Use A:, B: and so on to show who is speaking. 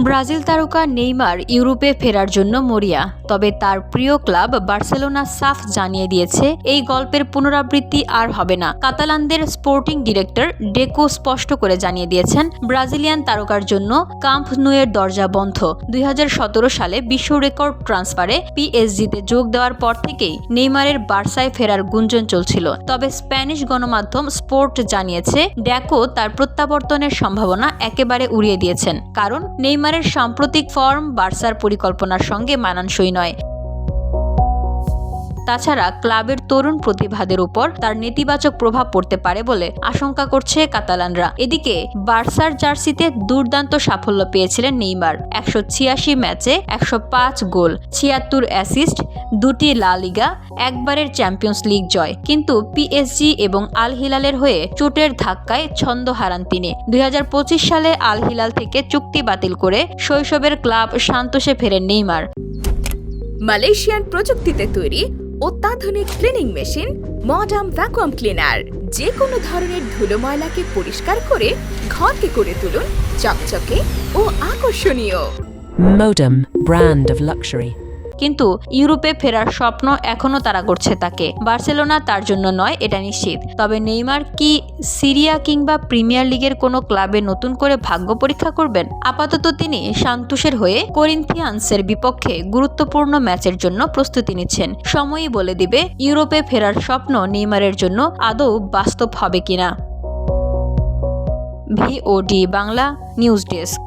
A: Brazil তারকা Neymar ইউরোপে ফেরার জন্য মরিয়া, তবে তার প্রিয় ক্লাব বার্সেলোনা সাফ জানিয়ে দিয়েছে এই গল্পের পুনরাবৃত্তি আর হবে না। কাতালানদের স্পোর্টিং ডিরেক্টর ডেকো স্পষ্ট করে জানিয়ে দিয়েছেন, ব্রাজিলিয়ান তারকার জন্য কাম্প নুয়ের দরজা বন্ধ। 2017 সালে বিশ্ব রেকর্ড ট্রান্সফারে পিএসজিতে যোগ দেওয়ার পর থেকেই নেইমারের বার্সায় ফেরার গুঞ্জন চলছিল। তবে স্প্যানিশ গণমাধ্যম স্পোর্ট জানিয়েছে, ডেকো তার প্রত্যাবর্তনের সম্ভাবনা একেবারে উড়িয়ে দিয়েছেন, কারণ নেইমারের সাম্প্রতিক ফর্ম বার্সার পরিকল্পনার সঙ্গে মানানসই নয়। তাছাড়া ক্লাবের তরুণ প্রতিভাদের উপর তার নেতিবাচক প্রভাব পড়তে পারে বলে আশঙ্কা করছে কাতালানরা। এদিকে বার্সার জার্সিতে দুর্দান্ত সাফল্য পেয়েছিলেন নেইমার। 186 ম্যাচে 105 গোল, 76 অ্যাসিস্ট, 2টি লা লিগা, একবারের চ্যাম্পিয়ন্স লিগ জয়। কিন্তু পিএসজি এবং আল হিলালের হয়ে চোটের ধাক্কায় ছন্দ হারান তিনি। 2025 সালে আল হিলাল থেকে চুক্তি বাতিল করে শৈশবের ক্লাব সান্তোসে ফেরেন নেইমার।
B: মালয়েশিয়ান প্রযুক্তিতে তৈরি অত্যাধুনিক cleaning machine modern vacuum cleaner যে কোনো ধরনের ধুলো ময়লাকে পরিষ্কার করে ঘরকে করে তুলুন চকচকে ও আকর্ষণীয়।
C: Modem, brand of luxury.
A: কিন্তু ইউরোপে ফেরার স্বপ্ন এখনও তারা করছে তাকে। বার্সেলোনা তার জন্য নয়, এটা নিশ্চিত। তবে নেইমার কি সিরিয়া কিংবা প্রিমিয়ার লিগের কোনো ক্লাবে নতুন করে ভাগ্য পরীক্ষা করবেন? আপাতত তিনি সান্তোসের হয়ে করিন্থিয়ান্সের বিপক্ষে গুরুত্বপূর্ণ ম্যাচের জন্য প্রস্তুতি নিচ্ছেন। সময়ই বলে দিবে ইউরোপে ফেরার স্বপ্ন নেইমারের জন্য আদৌ বাস্তব হবে কিনা। VOD Bangla news desk.